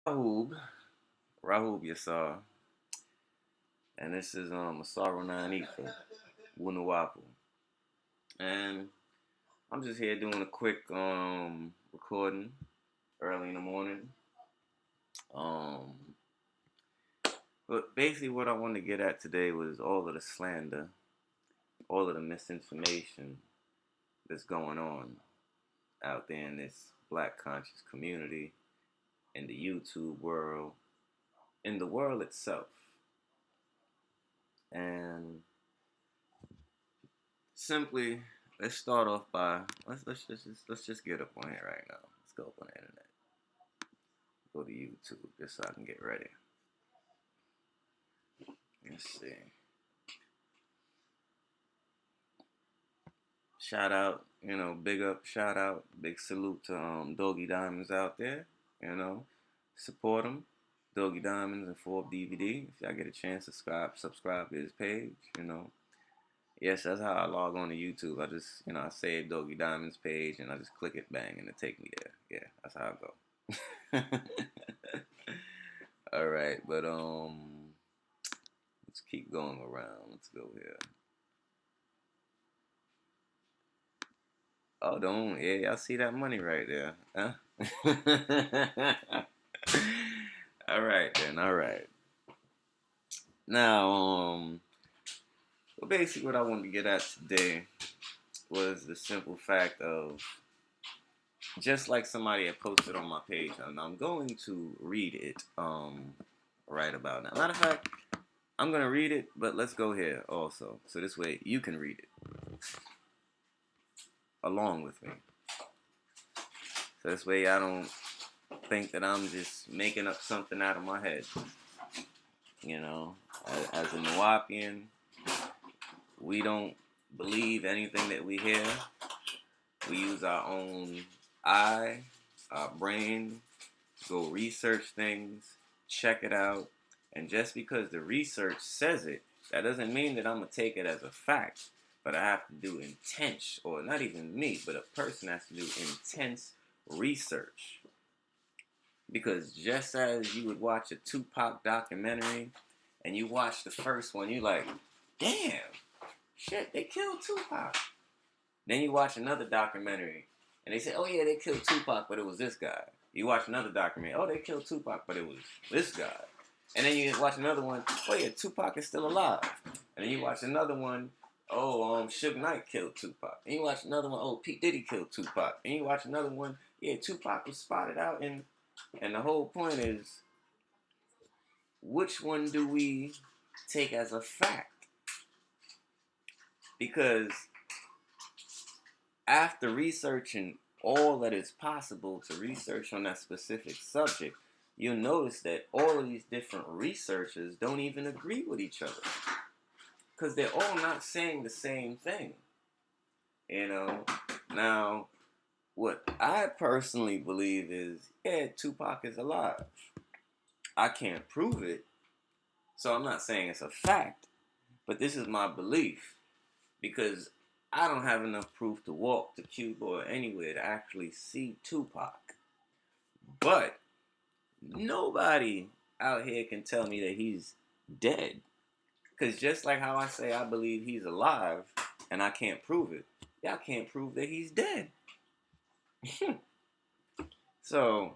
Rahub, Rahub Yasar, and this is Asaru 9 for wu-nuwaupu. And I'm just here doing a quick recording early in the morning. Um but basically what I wanted to get at today was all of the slander, all of the misinformation that's going on out there in this black conscious community, in the YouTube world, in the world itself. And simply, let's start off by let's just get up on here right now. Let's go up on the internet. Go to YouTube just so I can get ready. Let's see. Shout out, big up, shout out, big salute to Doggy Diamonds out there. Support him. Doggy Diamonds and Forbes DVD. If y'all get a chance, subscribe to his page. Yes, that's how I log on to YouTube. I just, I save Doggy Diamond's page and I just click it, bang, and it take me there. Yeah, that's how I go. All right, but let's keep going around. Let's go here. Oh, don't, yeah, y'all see that money right there, huh? All right then, all right. Now, well, basically what I wanted to get at today was the simple fact of, just like somebody had posted on my page, and I'm going to read it right about now. Matter of fact, I'm going to read it, but let's go here also. So this way you can read it along with me. So this way I don't think that I'm just making up something out of my head. As a Nuwaupian, we don't believe anything that we hear. We use our own eye, our brain, go research things, check it out, and just because the research says it, that doesn't mean that I'm going to take it as a fact, but I have to do intense, or not even me, but a person has to do intense research. Because just as you would watch a Tupac documentary, and you watch the first one, you like, damn, shit, they killed Tupac. Then you watch another documentary, and they say, oh yeah, they killed Tupac, but it was this guy. You watch another documentary, oh, they killed Tupac, but it was this guy. And then you watch another one, oh yeah, Tupac is still alive. And then you watch another one, oh, Suge Knight killed Tupac. And you watch another one, oh, P. Diddy killed Tupac. And you watch another one, yeah, Tupac was spotted out. And the whole point is, which one do we take as a fact? Because after researching all that is possible to research on that specific subject, you'll notice that all of these different researchers don't even agree with each other. Because they're all not saying the same thing. Now, what I personally believe is, yeah, Tupac is alive. I can't prove it, so I'm not saying it's a fact, but this is my belief. Because I don't have enough proof to walk to Cuba or anywhere to actually see Tupac. But nobody out here can tell me that he's dead. Because just like how I say I believe he's alive and I can't prove it, y'all can't prove that he's dead. So,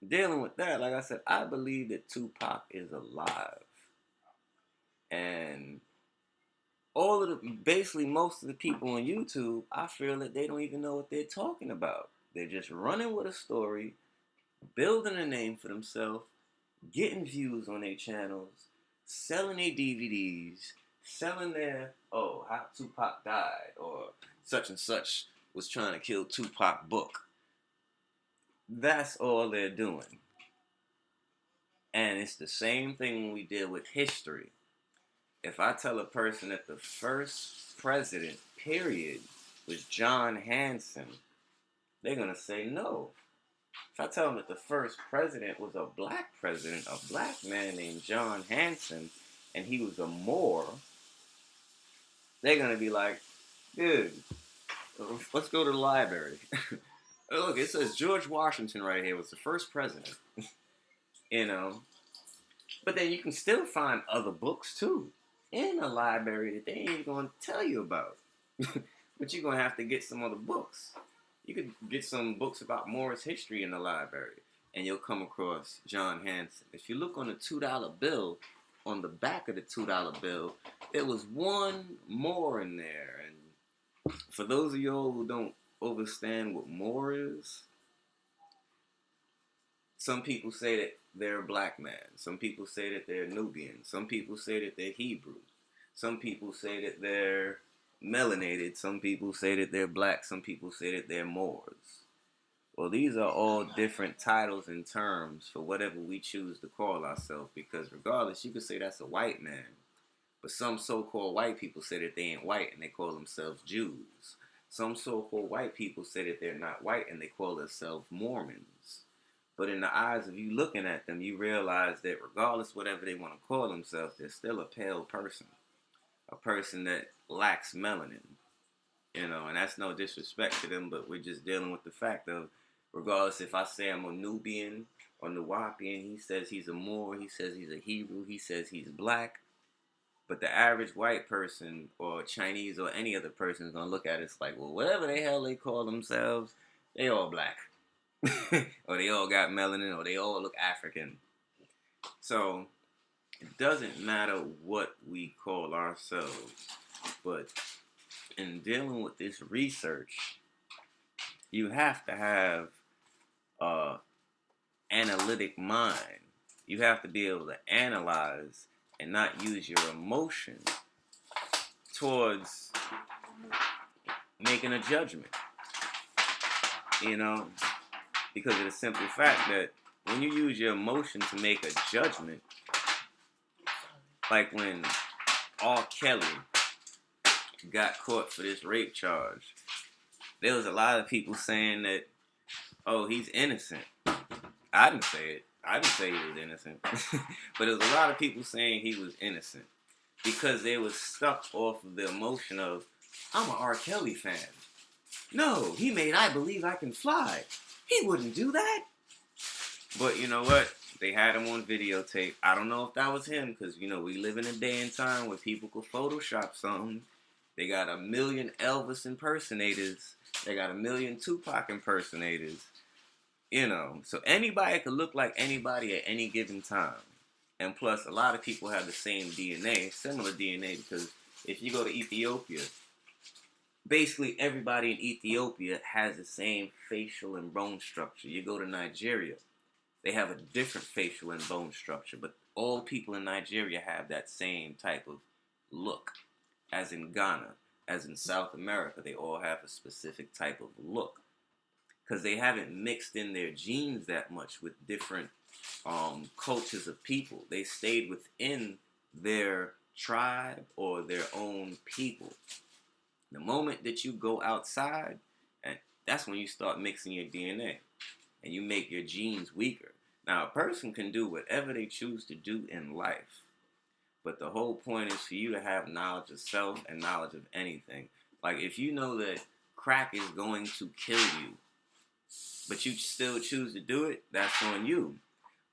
dealing with that, like I said, I believe that Tupac is alive. And basically most of the people on YouTube, I feel that they don't even know what they're talking about. They're just running with a story, building a name for themselves, getting views on their channels, selling their DVDs, selling their, oh, how Tupac died, or such and such was trying to kill Tupac book. That's all they're doing. And it's the same thing when we deal with history. If I tell a person that the first president, period, was John Hanson, they're going to say no. If I tell them that the first president was a black president, a black man named John Hanson, and he was a Moor, they're going to be like, dude, let's go to the library. Look, it says George Washington right here was the first president. you know. But then you can still find other books too in the library that they ain't gonna tell you about. But you're gonna have to get some other books. You could get some books about Morris history in the library, and you'll come across John Hanson. If you look on the $2 bill, on the back of the $2 bill, there was one more in there. And for those of y'all who don't understand what more is, some people say that they're a black man. Some people say that they're Nubian. Some people say that they're Hebrew. Some people say that they're melanated. Some people say that they're black. Some people say that they're Moors. Well, these are all different titles and terms for whatever we choose to call ourselves, because regardless, you could say that's a white man. But some so-called white people say that they ain't white and they call themselves Jews. Some so-called white people say that they're not white and they call themselves Mormons. But in the eyes of you looking at them, you realize that regardless whatever they want to call themselves, they're still a pale person. A person that lacks melanin. And that's no disrespect to them, but we're just dealing with the fact of, regardless if I say I'm a Nubian or Nuwaupian, he says he's a Moor, he says he's a Hebrew, he says he's black. But the average white person or Chinese or any other person is going to look at it, it's like, well, whatever the hell they call themselves, they all black. Or they all got melanin, or they all look African. So it doesn't matter what we call ourselves, but in dealing with this research, you have to have an analytic mind. You have to be able to analyze and not use your emotion towards making a judgment. Because of the simple fact that when you use your emotion to make a judgment, like when R. Kelly got caught for this rape charge, there was a lot of people saying that, oh, he's innocent. I didn't say it. I didn't say he was innocent. But there was a lot of people saying he was innocent because they was stuck off of the emotion of, I'm an R. Kelly fan. No, he made I Believe I Can Fly. He wouldn't do that. But you know what? They had him on videotape. I don't know if that was him, because, we live in a day and time where people could Photoshop something. They got 1 million Elvis impersonators. They got 1 million Tupac impersonators. So anybody could look like anybody at any given time. And plus, a lot of people have the same DNA, similar DNA, because if you go to Ethiopia, basically everybody in Ethiopia has the same facial and bone structure. You go to Nigeria, they have a different facial and bone structure, but all people in Nigeria have that same type of look. As in Ghana, as in South America, they all have a specific type of look. Because they haven't mixed in their genes that much with different cultures of people. They stayed within their tribe or their own people. The moment that you go outside, and that's when you start mixing your DNA. And you make your genes weaker. Now, a person can do whatever they choose to do in life. But the whole point is for you to have knowledge of self and knowledge of anything. Like, if you know that crack is going to kill you, but you still choose to do it, that's on you.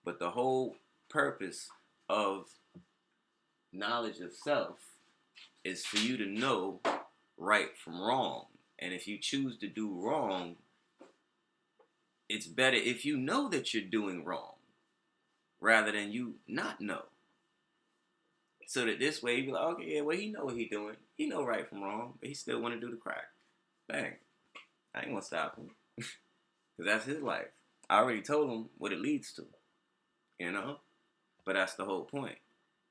But the whole purpose of knowledge of self is for you to know right from wrong. And if you choose to do wrong, it's better if you know that you're doing wrong rather than you not know. So that this way you be like, okay, yeah, well, he know what he doing. He know right from wrong, but he still want to do the crack. Bang. I ain't gonna stop him. Because that's his life. I already told him what it leads to. But that's the whole point.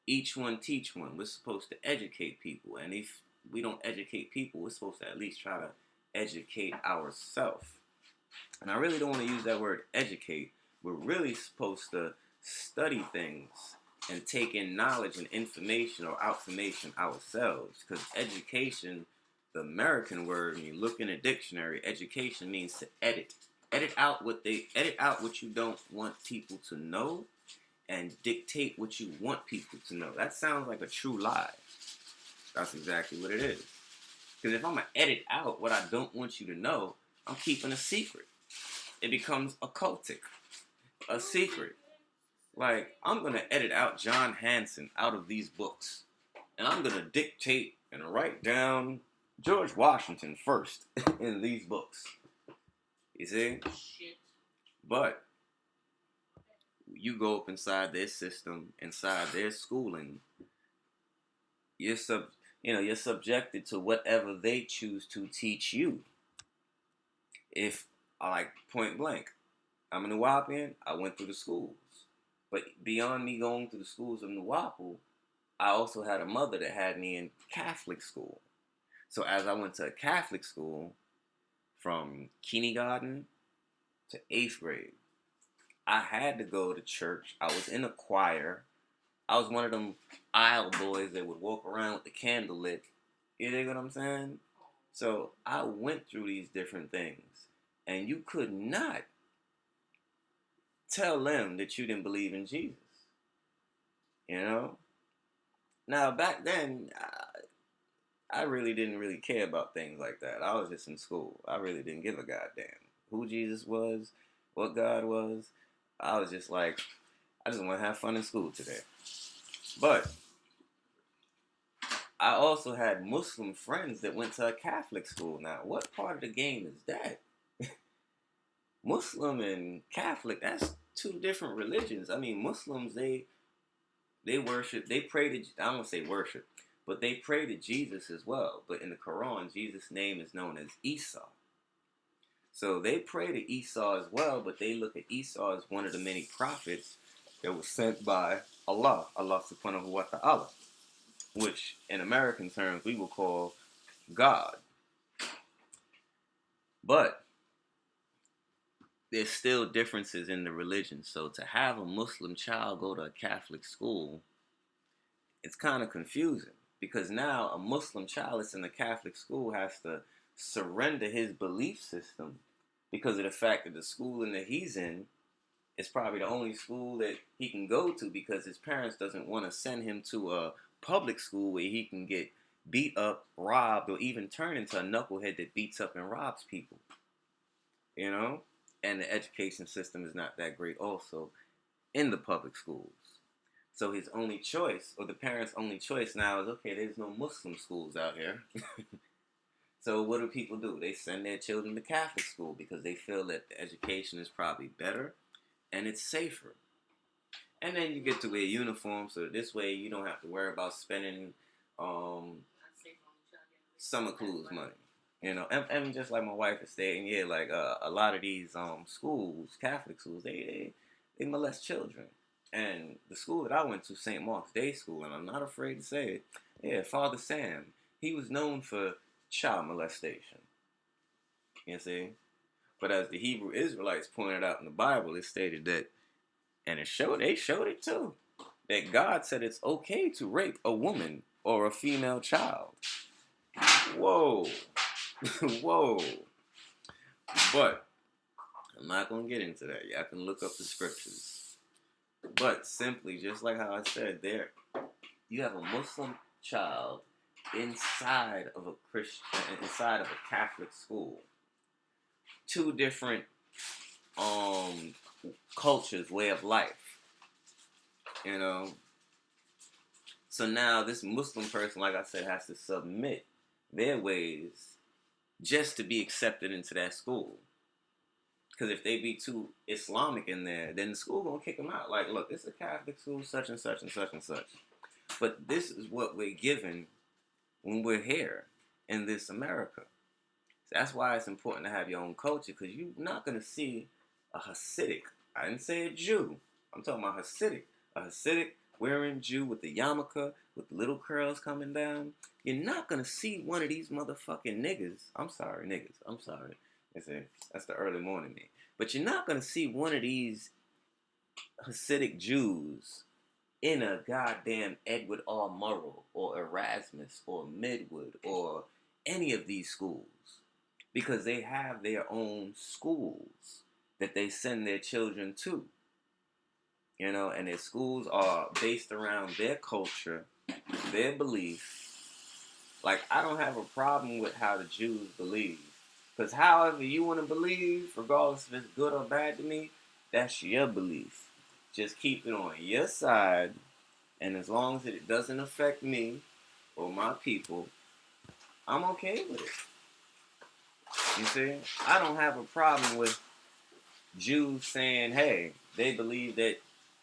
Each one teach one. We're supposed to educate people. And if we don't educate people, we're supposed to at least try to educate ourselves. And I really don't want to use that word educate. We're really supposed to study things and take in knowledge and information or information ourselves. Because education, the American word, when you look in a dictionary, education means to edit. Edit out what you don't want people to know and dictate what you want people to know. That sounds like a true lie. That's exactly what it is. Because if I'm going to edit out what I don't want you to know, I'm keeping a secret. It becomes occultic, a secret. Like, I'm gonna edit out John Hanson out of these books, and I'm gonna dictate and write down George Washington first in these books. You see? But you go up inside their system, inside their schooling, you're you're subjected to whatever they choose to teach you. If like point blank, I'm a Nuwaupian, I went through the schools. But beyond me going through the schools of Nuwaupu, I also had a mother that had me in Catholic school. So as I went to a Catholic school from kindergarten to 8th grade, I had to go to church. I was in a choir. I was one of them aisle boys that would walk around with the candle lit. You dig what I'm saying? So I went through these different things. And you could not tell them that you didn't believe in Jesus. You know? Now, back then, I really didn't really care about things like that. I was just in school. I really didn't give a goddamn who Jesus was, what God was. I was just like, I just want to have fun in school today. But I also had Muslim friends that went to a Catholic school. Now, what part of the game is that? Muslim and Catholic, that's two different religions. I mean, Muslims, they worship, they pray to, I don't want to say worship, but they pray to Jesus as well. But in the Quran, Jesus' name is known as Isa. So they pray to Isa as well, but they look at Isa as one of the many prophets that was sent by Allah subhanahu wa ta'ala, which in American terms we will call God. But there's still differences in the religion. So to have a Muslim child go to a Catholic school, it's kind of confusing. Because now a Muslim child that's in a Catholic school has to surrender his belief system because of the fact that the schooling that he's in is probably the only school that he can go to because his parents doesn't want to send him to a public school where he can get beat up, robbed, or even turn into a knucklehead that beats up and robs people. You know? And the education system is not that great also in the public schools. So his only choice, or the parents' only choice now is, okay, there's no Muslim schools out here. So what do people do? They send their children to Catholic school because they feel that the education is probably better and it's safer. And then you get to wear uniforms, so this way you don't have to worry about spending summer clothes money. You know, and just like my wife is saying, yeah, like a lot of these schools, Catholic schools, they molest children. And the school that I went to, St. Mark's Day School, and I'm not afraid to say it, yeah, Father Sam, he was known for child molestation. You see? But as the Hebrew Israelites pointed out in the Bible, it stated that, and they showed it too, that God said it's okay to rape a woman or a female child. Whoa. Whoa. But I'm not going to get into that. Y'all can look up the scriptures. But simply, just like how I said there, you have a Muslim child inside of a Catholic school. Two different cultures, way of life. You know? So now this Muslim person, like I said, has to submit their ways just to be accepted into that school. Because if they be too Islamic in there, then the school gonna kick them out. Like, look, it's a Catholic school, such and such and such and such. But this is what we're given when we're here in this America. So that's why it's important to have your own culture, because you're not gonna see a Hasidic. I didn't say a Jew. I'm talking about Hasidic. A Hasidic wearing Jew with the yarmulke, with the little curls coming down. You're not gonna see one of these motherfucking niggas. I'm sorry, niggas. I'm sorry. That's the early morning me. But you're not gonna see one of these Hasidic Jews in a goddamn Edward R. Murrow or Erasmus or Midwood or any of these schools, because they have their own schools that they send their children to. You know, and their schools are based around their culture, their belief. Like, I don't have a problem with how the Jews believe. Because however you want to believe, regardless if it's good or bad to me, that's your belief. Just keep it on your side, and as long as it doesn't affect me or my people, I'm okay with it. You see? I don't have a problem with Jews saying, hey, they believe that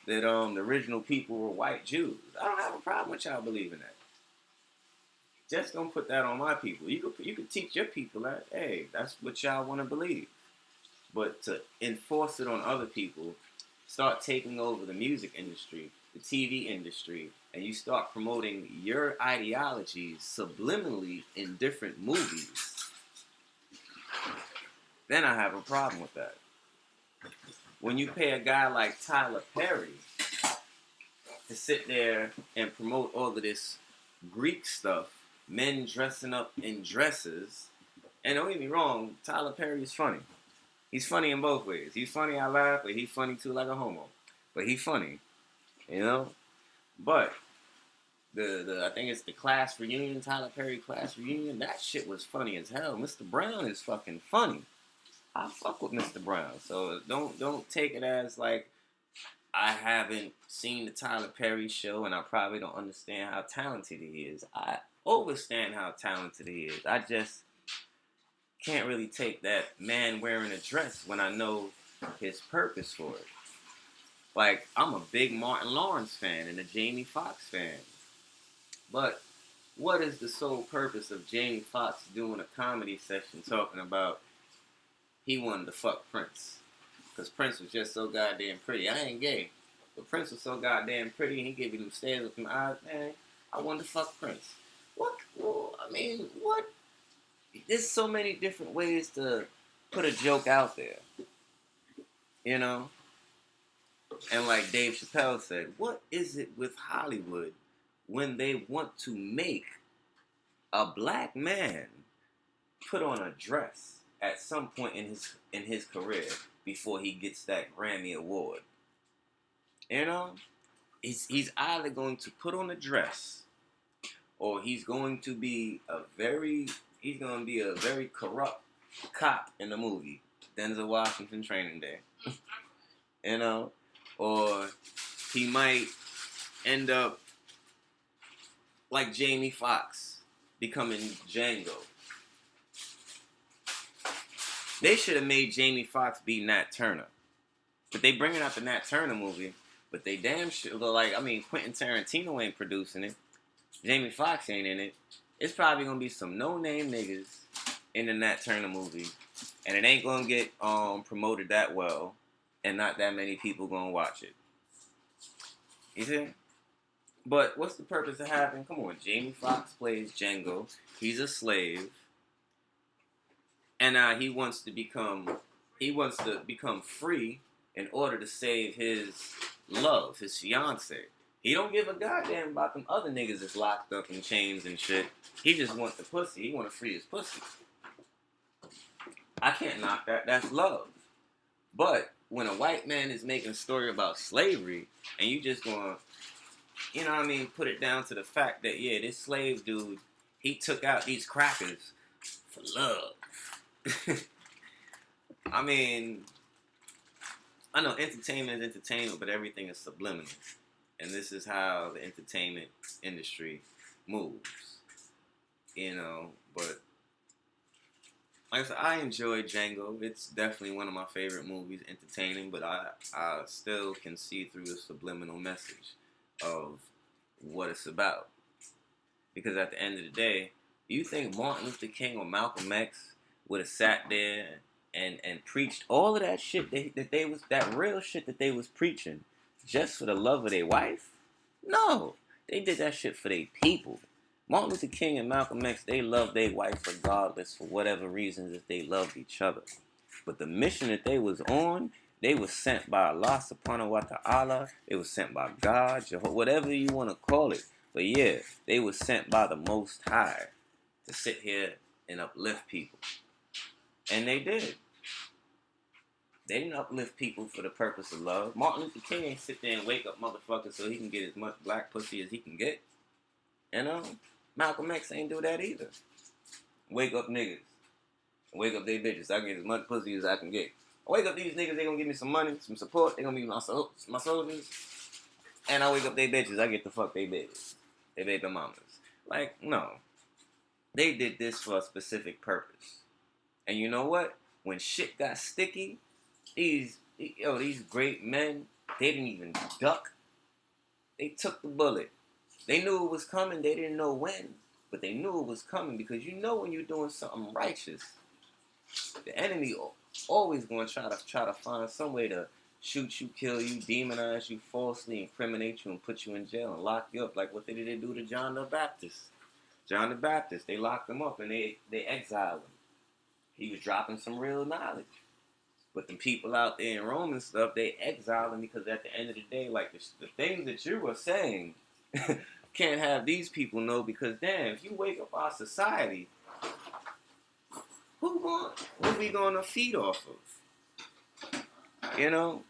the original people were white Jews. I don't have a problem with y'all believing that. Just don't put that on my people. You could teach your people that, hey, that's what y'all want to believe. But to enforce it on other people, start taking over the music industry, the TV industry, and you start promoting your ideologies subliminally in different movies, then I have a problem with that. When you pay a guy like Tyler Perry to sit there and promote all of this Greek stuff, men dressing up in dresses, and don't get me wrong, Tyler Perry is funny. He's funny in both ways. He's funny, I laugh, but he's funny too like a homo. But he's funny, you know? But I think it's the class reunion, Tyler Perry class reunion, that shit was funny as hell. Mr. Brown is fucking funny. I fuck with Mr. Brown. So don't take it as like I haven't seen the Tyler Perry show and I probably don't understand how talented he is. I understand how talented he is. I just can't really take that man wearing a dress when I know his purpose for it. Like, I'm a big Martin Lawrence fan and a Jamie Foxx fan. But what is the sole purpose of Jamie Foxx doing a comedy session talking about he wanted to fuck Prince? Because Prince was just so goddamn pretty. I ain't gay. But Prince was so goddamn pretty and he gave me them stares with them eyes. Man, I wanted to fuck Prince. What? Well, I mean, what? There's so many different ways to put a joke out there. You know? And like Dave Chappelle said, what is it with Hollywood when they want to make a black man put on a dress at some point in his career before he gets that Grammy award? You know? He's either going to put on a dress or he's going to be a very corrupt cop in the movie, Denzel Washington Training Day. You know? Or he might end up like Jamie Foxx becoming Django. They should have made Jamie Foxx be Nat Turner. But they bringing out the Nat Turner movie, but they damn sure, like, I mean, Quentin Tarantino ain't producing it. Jamie Foxx ain't in it. It's probably going to be some no-name niggas in the Nat Turner movie. And it ain't going to get promoted that well. And not that many people going to watch it. You see? But what's the purpose of having... Come on, Jamie Foxx plays Django. He's a slave. And he wants to become free in order to save his love, his fiance. He don't give a goddamn about them other niggas that's locked up in chains and shit. He just wants the pussy. He want to free his pussy. I can't knock that. That's love. But when a white man is making a story about slavery, and you just gonna, you know what I mean, put it down to the fact that, yeah, this slave dude, he took out these crackers for love. I mean, I know entertainment is entertainment, but everything is subliminal. And this is how the entertainment industry moves. You know, but like I said, I enjoy Django. It's definitely one of my favorite movies, entertaining, but I still can see through the subliminal message of what it's about. Because at the end of the day, do you think Martin Luther King or Malcolm X would have sat there and preached all of that shit that real shit that they was preaching just for the love of their wife? No. They did that shit for their people. Martin Luther King and Malcolm X, they loved their wife regardless for whatever reasons that they loved each other. But the mission that they was on, they was sent by Allah subhanahu wa ta'ala. They was sent by God, Jehovah, whatever you want to call it. But yeah, they was sent by the Most High to sit here and uplift people. And they did. They didn't uplift people for the purpose of love. Martin Luther King ain't sit there and wake up motherfuckers so he can get as much black pussy as he can get. You know? Malcolm X ain't do that either. Wake up niggas. Wake up they bitches. I can get as much pussy as I can get. I wake up these niggas, they gonna give me some money, some support, they gonna be my soldiers, and I wake up they bitches, I get the fuck they bitches. They baby mamas. Like, no. They did this for a specific purpose. And you know what? When shit got sticky, these great men, they didn't even duck. They took the bullet. They knew it was coming. They didn't know when, but they knew it was coming because you know when you're doing something righteous, the enemy always going to try to find some way to shoot you, kill you, demonize you, falsely incriminate you, and put you in jail and lock you up like what they did do to John the Baptist. John the Baptist, they locked him up and they exiled him. He was dropping some real knowledge. But the people out there in Rome and stuff, they exiled him because at the end of the day, like the things that you were saying, can't have these people know because damn, if you wake up our society, who we gonna feed off of? You know?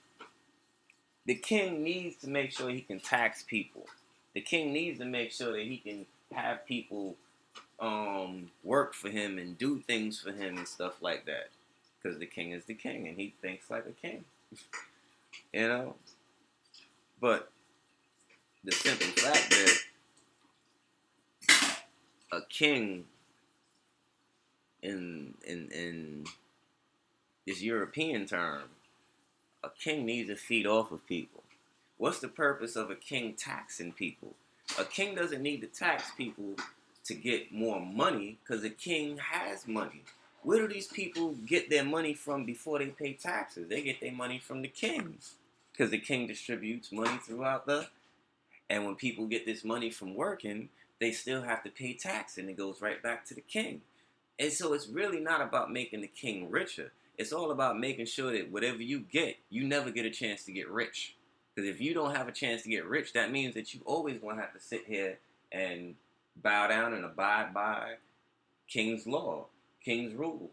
The king needs to make sure he can tax people. The king needs to make sure that he can have people work for him and do things for him and stuff like that. Because the king is the king and he thinks like a king. You know? But the simple fact that a king in this European term, a king needs to feed off of people. What's the purpose of a king taxing people? A king doesn't need to tax people to get more money because a king has money. Where do these people get their money from before they pay taxes? They get their money from the king because the king distributes money throughout and when people get this money from working, they still have to pay tax and it goes right back to the king. And so it's really not about making the king richer. It's all about making sure that whatever you get, you never get a chance to get rich. Because if you don't have a chance to get rich, that means that you always going to have to sit here and bow down and abide by king's law, king's rules.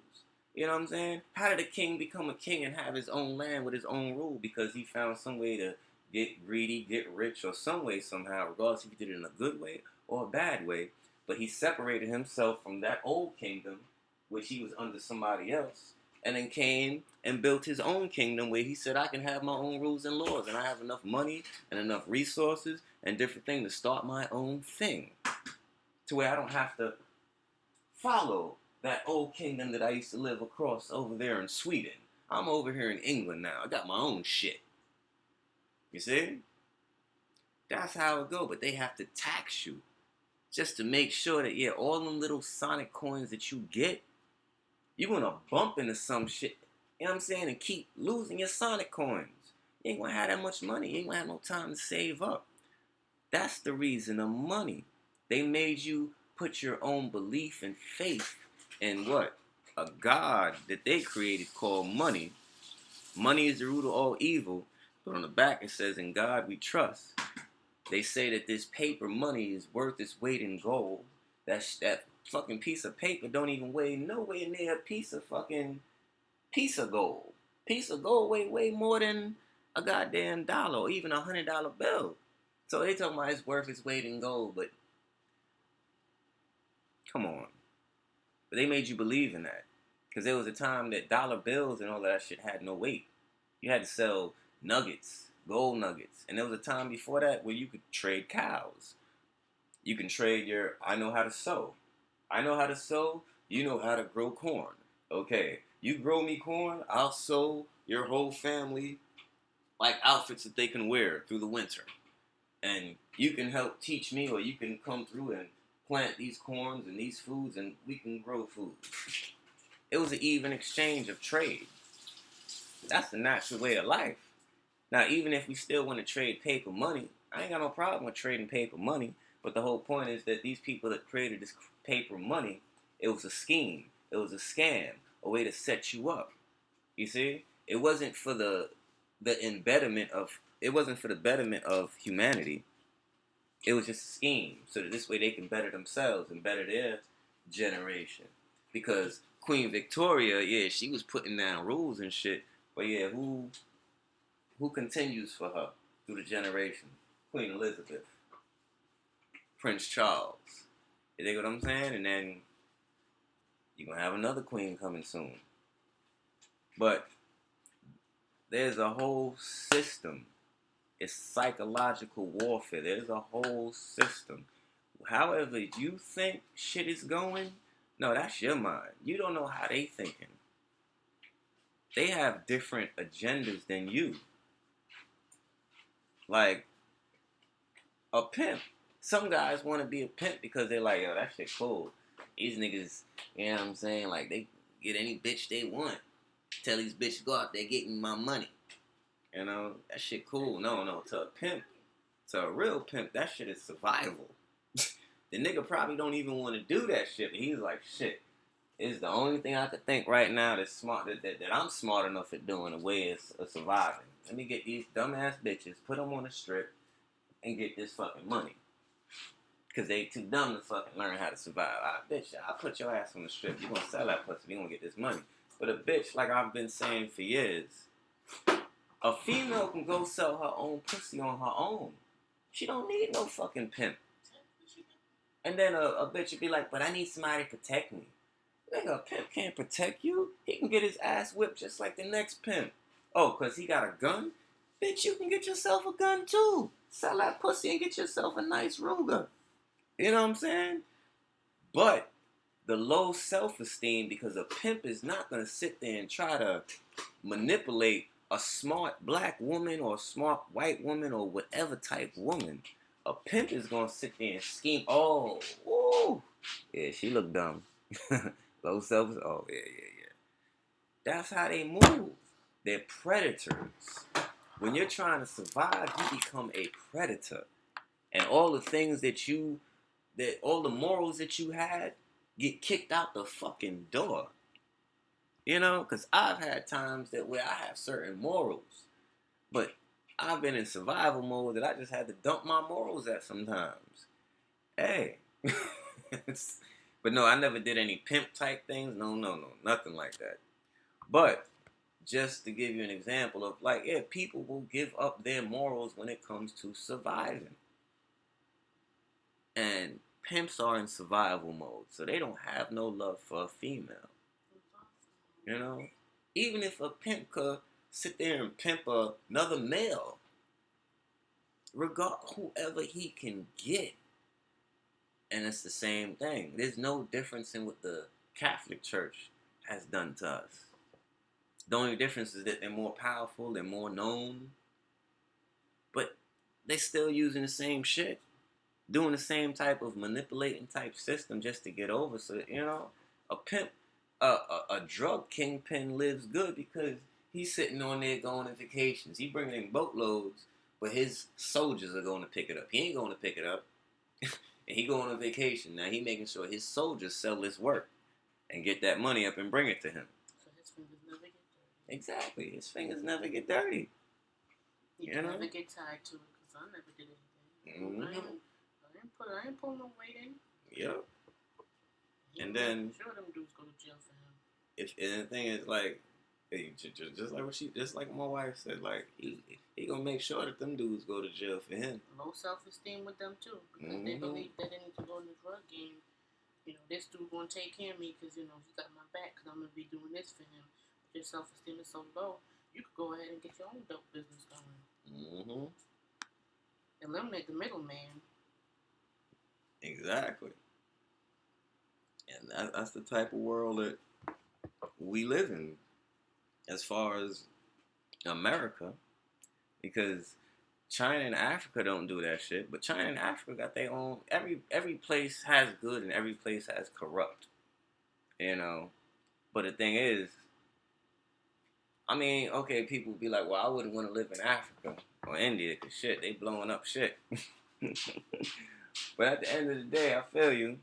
You know what I'm saying? How did a king become a king and have his own land with his own rule? Because he found some way to get greedy, get rich, or some way, somehow, regardless if he did it in a good way or a bad way. But he separated himself from that old kingdom, which he was under somebody else, and then came and built his own kingdom where he said, I can have my own rules and laws, and I have enough money and enough resources and different things to start my own thing. To where I don't have to follow that old kingdom that I used to live across over there in Sweden. I'm over here in England now. I got my own shit. You see? That's how it go. But they have to tax you just to make sure that, yeah, all them little Sonic coins that you get, you're going to bump into some shit, you know what I'm saying, and keep losing your Sonic coins. You ain't going to have that much money. You ain't going to have no time to save up. That's the reason of money. They made you put your own belief and faith in what? A God that they created called money. Money is the root of all evil. But on the back it says, in God we trust. They say that this paper money is worth its weight in gold. That fucking piece of paper don't even weigh nowhere near a piece of gold. Piece of gold weigh way more than a goddamn dollar or even $100 bill. So they talking about it's worth its weight in gold, but come on. But they made you believe in that. Because there was a time that dollar bills and all that shit had no weight. You had to sell nuggets, gold nuggets. And there was a time before that where you could trade cows. You can trade I know how to sew. I know how to sew. You know how to grow corn. Okay, you grow me corn, I'll sew your whole family like outfits that they can wear through the winter. And you can help teach me, or you can come through and plant these corns and these foods and we can grow food. It was an even exchange of trade. That's the natural way of life. Now, even if we still want to trade paper money, I ain't got no problem with trading paper money. But the whole point is that these people that created this paper money, it was a scheme. It was a scam, a way to set you up. You see? It wasn't for the betterment of humanity. It was just a scheme, so that this way they can better themselves and better their generation. Because Queen Victoria, yeah, she was putting down rules and shit, but yeah, who continues for her through the generation? Queen Elizabeth, Prince Charles. You dig what I'm saying? And then you're gonna have another queen coming soon. But There's a whole system. It's psychological warfare. There's a whole system. However you think shit is going, no, that's your mind. You don't know how they thinking. They have different agendas than you. Like a pimp. Some guys want to be a pimp because they're like, yo, that shit cool. These niggas, you know what I'm saying? Like, they get any bitch they want. Tell these bitches go out there getting my money. You know, that shit cool. No, to a pimp, to a real pimp, that shit is survival. The nigga probably don't even want to do that shit, but he's like, shit, it's the only thing I could think right now that's smart, that I'm smart enough at doing, a way of surviving. Let me get these dumbass bitches, put them on the strip, and get this fucking money. Because they too dumb to fucking learn how to survive. Bitch, I'll put your ass on the strip. You gonna sell that pussy, you gonna get this money. But a bitch, like I've been saying for years, a female can go sell her own pussy on her own. She don't need no fucking pimp. And then a bitch would be like, but I need somebody to protect me. Nigga, a pimp can't protect you. He can get his ass whipped just like the next pimp. Oh, because he got a gun? Bitch, you can get yourself a gun too. Sell that pussy and get yourself a nice Ruger. You know what I'm saying? But the low self-esteem, because a pimp is not going to sit there and try to manipulate a smart black woman or a smart white woman or whatever type woman. A pimp is going to sit there and scheme. Oh, woo. Yeah, she look dumb. Low self. Oh, yeah. That's how they move. They're predators. When you're trying to survive, you become a predator. And all the things all the morals that you had get kicked out the fucking door. You know, because I've had times where I have certain morals, but I've been in survival mode that I just had to dump my morals at sometimes. Hey. But no, I never did any pimp type things. No, nothing like that. But just to give you an example of, like, yeah, people will give up their morals when it comes to surviving. And pimps are in survival mode, so they don't have no love for a female. You know? Even if a pimp could sit there and pimp another male, whoever he can get. And it's the same thing. There's no difference in what the Catholic Church has done to us. The only difference is that they're more powerful, they're more known, but they still using the same shit, doing the same type of manipulating type system just to get over. So, you know, a pimp, a drug kingpin lives good because he's sitting on there going on vacations. He bringing in boatloads, but his soldiers are going to pick it up. He ain't going to pick it up. And he going on vacation. Now he making sure his soldiers sell his work and get that money up and bring it to him. So his fingers never get dirty. Exactly. His fingers never get dirty. You know? never get tied to it because I never did anything. Mm-hmm. I ain't pulling no weight in. Yep. And then I'm sure them dudes go to jail for him. And the thing is, like, just like my wife said, like, he gonna make sure that them dudes go to jail for him. Low self-esteem with them too, because they believe that they need to go in the drug game. You know, this dude gonna take care of me because, you know, he got my back because I'm gonna be doing this for him. But your self-esteem is so low, you could go ahead and get your own dope business going. Eliminate the middleman. Exactly. And that's the type of world that we live in as far as America, because China and Africa don't do that shit, but China and Africa got their own. Every place has good and every place has corrupt, you know. But the thing is, I mean, okay, people be like, well, I wouldn't want to live in Africa or India because shit, they blowing up shit. But at the end of the day, I feel you.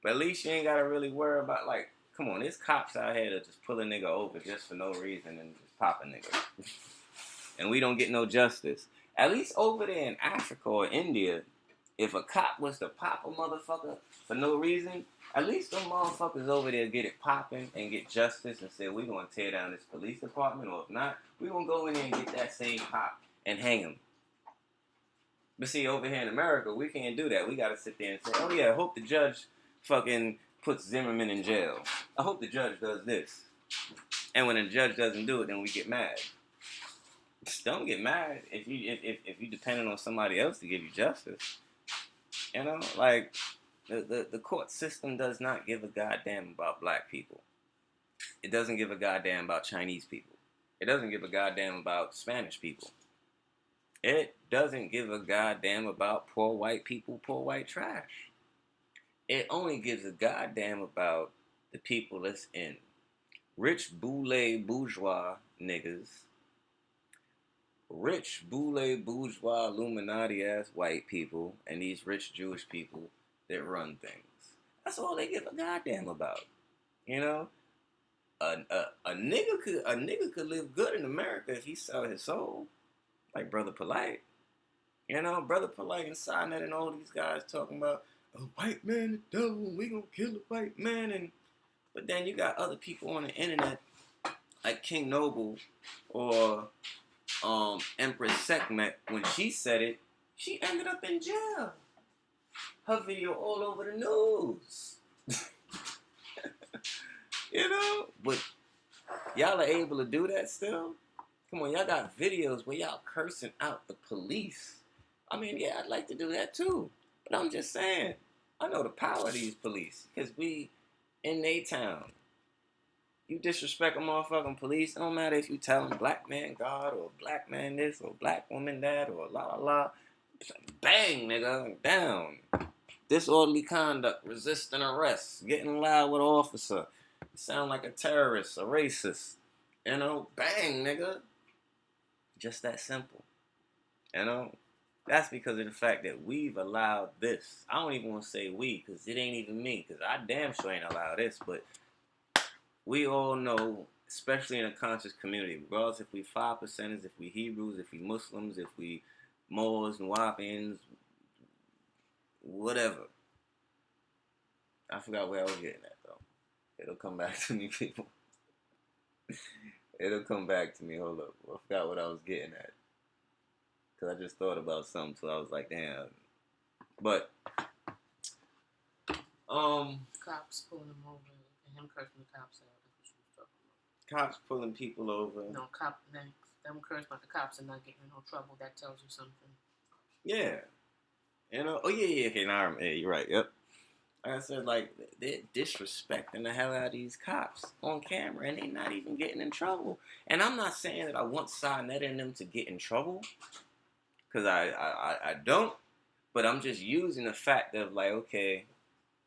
But at least you ain't gotta really worry about, like, come on, there's cops out here that just pull a nigga over just for no reason and just pop a nigga. And we don't get no justice. At least over there in Africa or India, if a cop was to pop a motherfucker for no reason, at least them motherfuckers over there get it popping and get justice and say, we're gonna tear down this police department, or if not, we're gonna go in there and get that same cop and hang him. But see, over here in America, we can't do that. We gotta sit there and say, oh yeah, I hope the judge fucking puts Zimmerman in jail. I hope the judge does this. And when the judge doesn't do it, then we get mad. Just don't get mad if you depending on somebody else to give you justice. You know, like the court system does not give a goddamn about black people. It doesn't give a goddamn about Chinese people. It doesn't give a goddamn about Spanish people. It doesn't give a goddamn about poor white people, poor white trash. It only gives a goddamn about the people that's in rich bourgeois niggas, rich bourgeois Illuminati ass white people, and these rich Jewish people that run things. That's all they give a goddamn about. You know, a nigga could live good in America if he sell his soul, like Brother Polite. You know, Brother Polite and Signet and all these guys talking about a white man the devil, and we gonna kill the white man, and but then you got other people on the internet like King Noble or Empress Sekhmet. When she said it, she ended up in jail. Her video all over the news. You know, but y'all are able to do that still. Come on, y'all got videos where y'all cursing out the police. I mean, yeah, I'd like to do that too. But I'm just saying, I know the power of these police. Because we in they town. You disrespect a motherfucking police, it don't matter if you tell them black man God or black man this or black woman that or la la la. Bang, nigga, down. Disorderly conduct, resisting arrest, getting loud with an officer. Sound like a terrorist, a racist. You know, bang, nigga. Just that simple. You know, that's because of the fact that we've allowed this. I don't even want to say we, because it ain't even me, because I damn sure ain't allowed this, but we all know, especially in a conscious community, regardless if we 5%ers, if we Hebrews, if we Muslims, if we Moors, Nuwaupians, whatever. I forgot where I was getting at, though. It'll come back to me, people. It'll come back to me. Hold up. I forgot what I was getting at. Because I just thought about something, so I was like, damn. But, cops pulling him over and him cursing the cops out. That's what she was talking about. Cops pulling people over. No, them cursing about the cops and not getting in no trouble. That tells you something. Yeah. You know? Oh, yeah. Okay, now yeah, you're right. Yep. Like I said, like, they're disrespecting the hell out of these cops on camera, and they're not even getting in trouble. And I'm not saying that I want Signet and them to get in trouble, because I don't, but I'm just using the fact of, like, okay,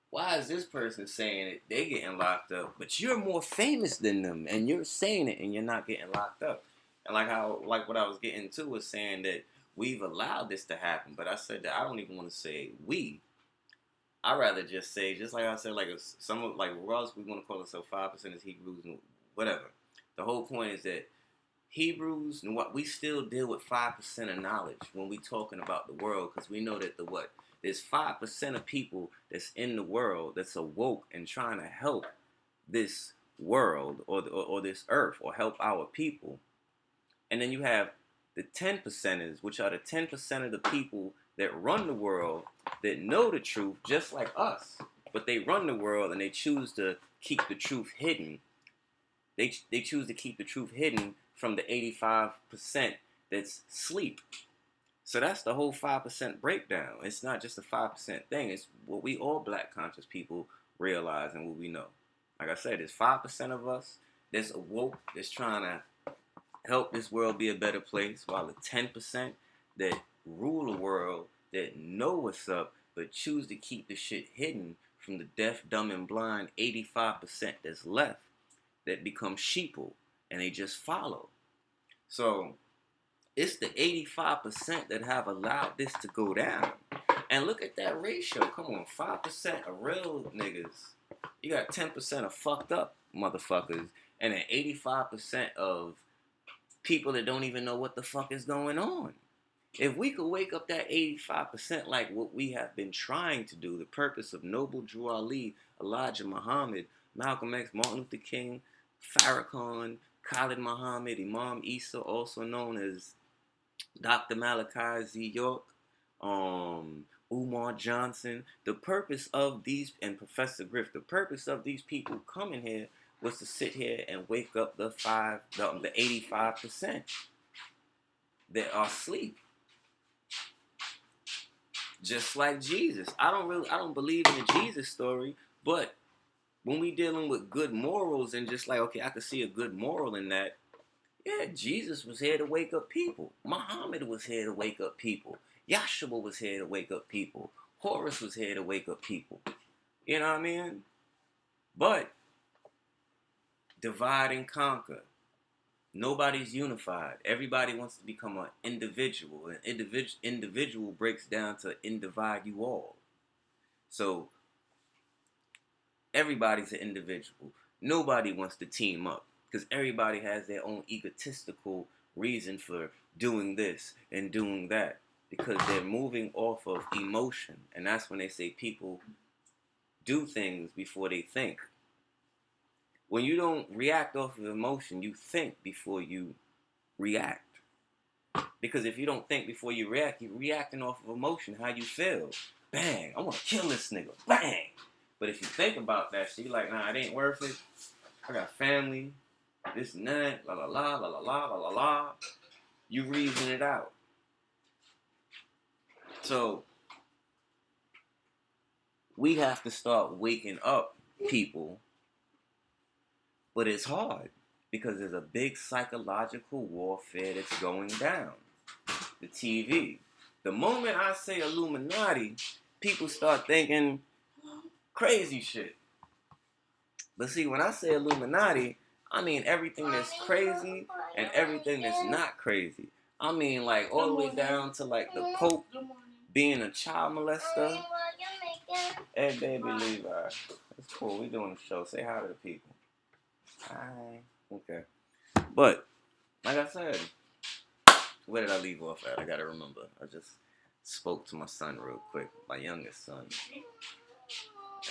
why is this person saying it, they getting locked up, but you're more famous than them, and you're saying it, and you're not getting locked up. And like what I was getting to was saying that we've allowed this to happen, but I said that I don't even want to say we. I'd rather just say, just like I said, like some like regardless we want to call ourselves 5% is Hebrews, whatever. The whole point is that Hebrews, we still deal with 5% of knowledge when we talking about the world, because we know that there's 5% of people that's in the world that's awoke and trying to help this world or this earth or help our people, and then you have the 10%ers, which are the 10% of the people that run the world, that know the truth just like us, but they run the world and they choose to keep the truth hidden. They choose to keep the truth hidden from the 85% that's sleep. So that's the whole 5% breakdown. It's not just a 5% thing. It's what we all black conscious people realize and what we know. Like I said, there's 5% of us that's awoke, that's trying to help this world be a better place, while the 10% that rule the world, that know what's up, but choose to keep the shit hidden from the deaf, dumb, and blind 85% that's left, that become sheeple, and they just follow. So it's the 85% that have allowed this to go down. And look at that ratio. Come on, 5% of real niggas. You got 10% of fucked up motherfuckers, and then 85% of people that don't even know what the fuck is going on. If we could wake up that 85% like what we have been trying to do, the purpose of Noble Drew Ali, Elijah Muhammad, Malcolm X, Martin Luther King, Farrakhan, Khalid Muhammad, Imam Isa, also known as Dr. Malachi Z. York, Umar Johnson, the purpose of these, and Professor Griff, the purpose of these people coming here was to sit here and wake up the 85%. that are asleep. Just like Jesus. I don't believe in the Jesus story, but when we dealing with good morals and just like, okay, I could see a good moral in that. Yeah, Jesus was here to wake up people. Muhammad was here to wake up people. Yahshua was here to wake up people. Horus was here to wake up people. You know what I mean? But divide and conquer. Nobody's unified. Everybody wants to become an individual. An individual breaks down to individe you all. So everybody's an individual. Nobody wants to team up because everybody has their own egotistical reason for doing this and doing that because they're moving off of emotion. And that's when they say people do things before they think. When you don't react off of emotion, you think before you react. Because if you don't think before you react, you're reacting off of emotion, how you feel. Bang, I want to kill this nigga. Bang. But if you think about that shit, you're like, nah, it ain't worth it. I got family, this and that, la la la, la la la, la la la. You reason it out. So we have to start waking up people, but it's hard because there's a big psychological warfare that's going down. The TV. The moment I say Illuminati, people start thinking crazy shit. But see, when I say Illuminati, I mean everything that's crazy and everything that's not crazy. I mean like all the way down to like the Pope being a child molester. Hey baby Levi. It's cool. We doing a show. Say hi to the people. Hi. Okay. But, like I said, where did I leave off at? I gotta remember. I just spoke to my son real quick. My youngest son.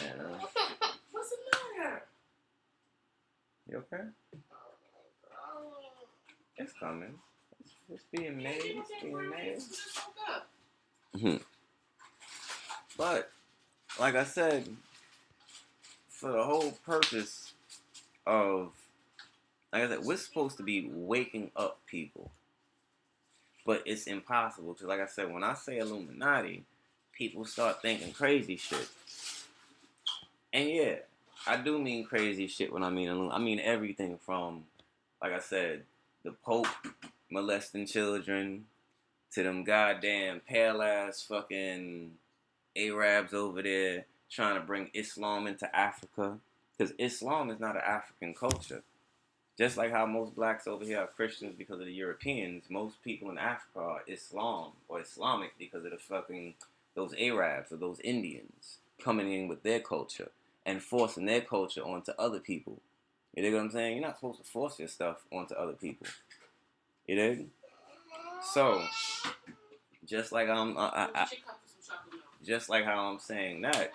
And, What's the matter? you okay? It's coming. It's being made. It's being made. But, like I said, for the whole purpose of, like I said, we're supposed to be waking up people. But it's impossible. Because, like I said, when I say Illuminati, people start thinking crazy shit. And yeah, I do mean crazy shit when I mean Illuminati. I mean everything from, like I said, the Pope molesting children to them goddamn pale ass fucking Arabs over there trying to bring Islam into Africa. Because Islam is not an African culture. Just like how most blacks over here are Christians because of the Europeans, most people in Africa are Islam or Islamic because of the fucking those Arabs or those Indians coming in with their culture and forcing their culture onto other people. You dig what I'm saying? You're not supposed to force your stuff onto other people. You dig? So, just like just like how I'm saying that.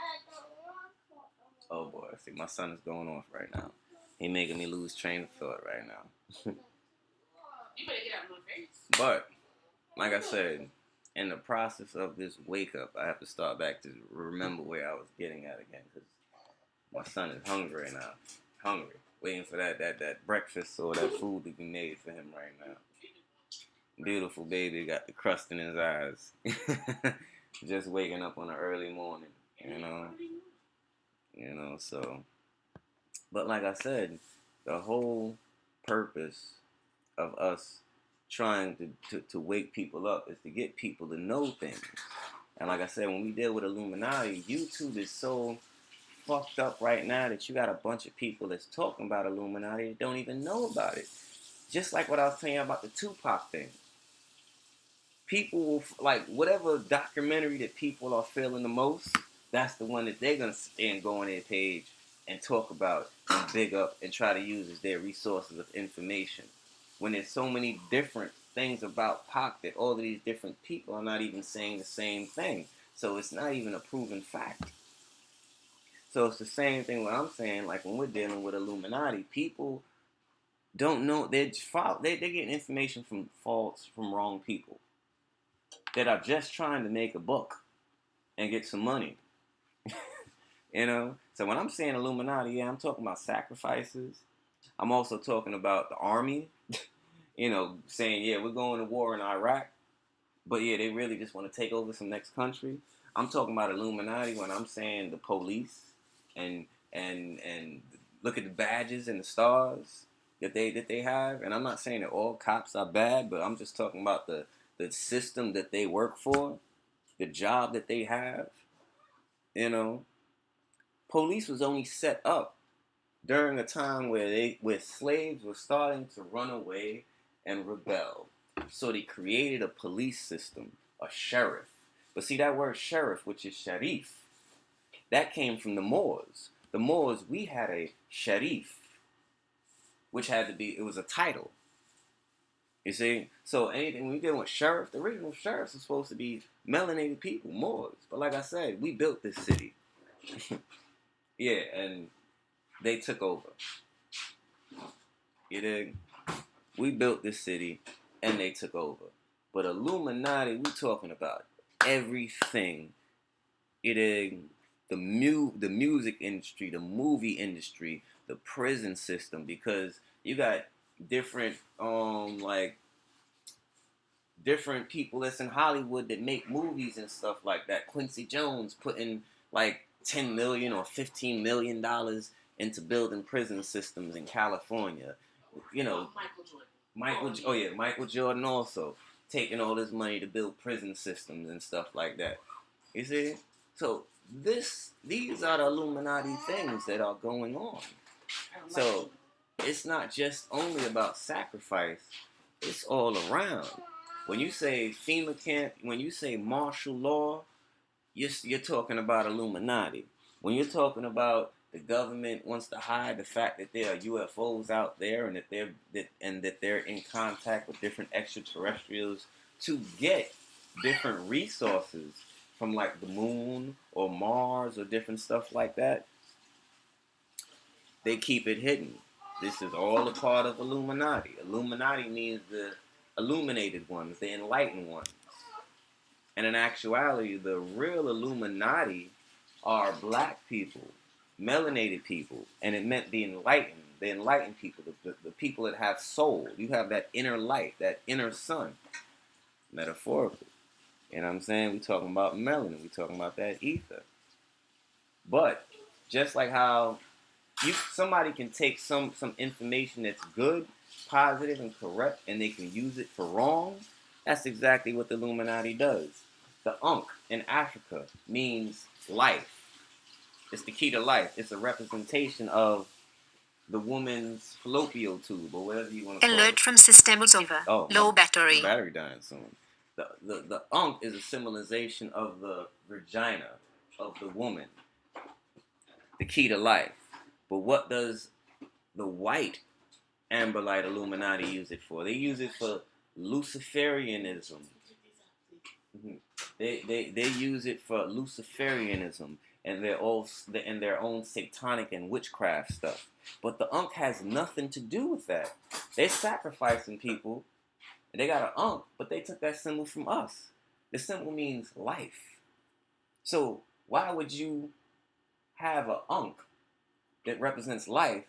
Oh boy, see, my son is going off right now. He making me lose train of thought right now. You better get out of my face. But, like I said, in the process of this wake up, I have to start back to remember where I was getting at again. Because my son is hungry now. Hungry. Waiting for that breakfast or that food to be made for him right now. Beautiful baby, got the crust in his eyes. Just waking up on an early morning, you know, so. But like I said, the whole purpose of us trying to wake people up is to get people to know things. And like I said, when we deal with Illuminati, YouTube is so fucked up right now that you got a bunch of people that's talking about Illuminati that don't even know about it. Just like what I was telling you about the Tupac thing. People will, like, whatever documentary that people are feeling the most, that's the one that they're going to stand, go on their page and talk about and big up and try to use as their resources of information. When there's so many different things about Pac that all of these different people are not even saying the same thing. So it's not even a proven fact. So it's the same thing what I'm saying, like when we're dealing with Illuminati, people don't know, they're getting information from wrong people that are just trying to make a buck and get some money. You know? So when I'm saying Illuminati, yeah, I'm talking about sacrifices. I'm also talking about the army. saying, yeah, we're going to war in Iraq, but yeah, they really just want to take over some next country. I'm talking about Illuminati when I'm saying the police and and look at the badges and the stars that they have. And I'm not saying that all cops are bad, but I'm just talking about the system that they work for, the job that they have. You know, police was only set up during a time where slaves were starting to run away and rebel. So they created a police system, a sheriff. But see that word sheriff, which is sharif, that came from the Moors. The Moors, we had a sharif, which had to be, it was a title. You see? So anything, when you deal with sheriff, the original sheriffs are supposed to be melanated people, Moors. But like I said, we built this city. Yeah, and they took over. You dig? We built this city, and they took over. But Illuminati, we talking about everything. You dig? The music industry, the movie industry, the prison system, because you got different different people that's in Hollywood that make movies and stuff like that. Quincy Jones putting like $10 million or $15 million into building prison systems in California. Michael Jordan also taking all this money to build prison systems and stuff like that. You see? So these are the Illuminati things that are going on. So it's not just only about sacrifice, it's all around. When you say FEMA camp, when you say martial law, you're talking about Illuminati. When you're talking about the government wants to hide the fact that there are UFOs out there and that they're in contact with different extraterrestrials to get different resources from like the moon or Mars or different stuff like that, they keep it hidden. This is all a part of Illuminati. Illuminati means the illuminated ones, the enlightened ones. And in actuality, the real Illuminati are black people, melanated people, and it meant the enlightened people, the people that have soul. You have that inner light, that inner sun, metaphorically. You know what I'm saying? We're talking about melanin. We're talking about that ether. But just like how somebody can take some information that's good, positive, and correct, and they can use it for wrong, that's exactly what the Illuminati does. The Ankh in Africa means life. It's the key to life. It's a representation of the woman's fallopian tube, or whatever you want to call it. Alert from system over. Oh, low battery. Battery dying soon. The Ankh is a symbolization of the vagina of the woman, the key to life. But what does the white Amber Light Illuminati use it for? They use it for Luciferianism. Mm-hmm. They use it for Luciferianism and their own satanic and witchcraft stuff. But the Ankh has nothing to do with that. They're sacrificing people. And they got an Ankh, but they took that symbol from us. The symbol means life. So why would you have an Ankh that represents life,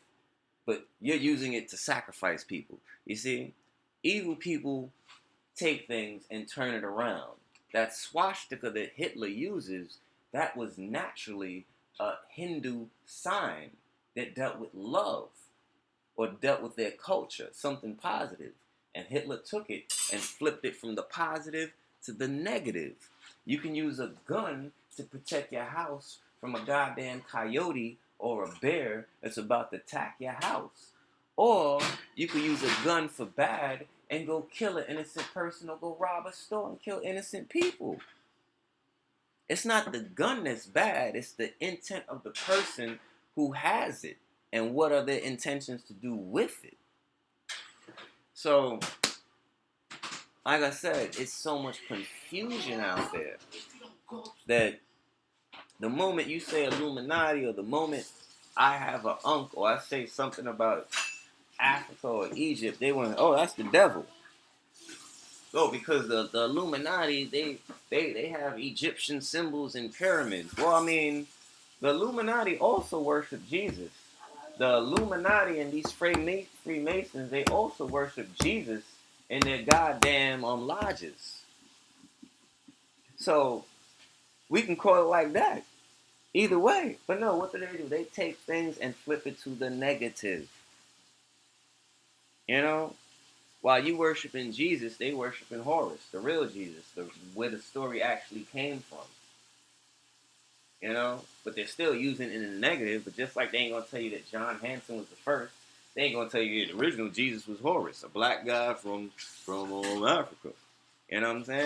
but you're using it to sacrifice people? You see, evil people take things and turn it around. That swastika that Hitler uses, that was naturally a Hindu sign that dealt with love or dealt with their culture, something positive. And Hitler took it and flipped it from the positive to the negative. You can use a gun to protect your house from a goddamn coyote or a bear that's about to attack your house. Or you could use a gun for bad and go kill an innocent person or go rob a store and kill innocent people. It's not the gun that's bad, it's the intent of the person who has it and what are their intentions to do with it. So, like I said, it's so much confusion out there that the moment you say Illuminati or the moment I have an Ankh or I say something about Africa or Egypt, they want, oh, that's the devil. Oh, because the Illuminati, they have Egyptian symbols and pyramids. Well, I mean, the Illuminati also worship Jesus. The Illuminati and these Freemasons, they also worship Jesus in their goddamn lodges. So we can call it like that. Either way. But no, what do? They take things and flip it to the negative. You know? While you worshiping Jesus, they worshiping Horus, the real Jesus, where the story actually came from. You know? But they're still using it in the negative, but just like they ain't gonna tell you that John Hanson was the first, they ain't gonna tell you the original Jesus was Horus, a black guy from Africa. You know what I'm saying?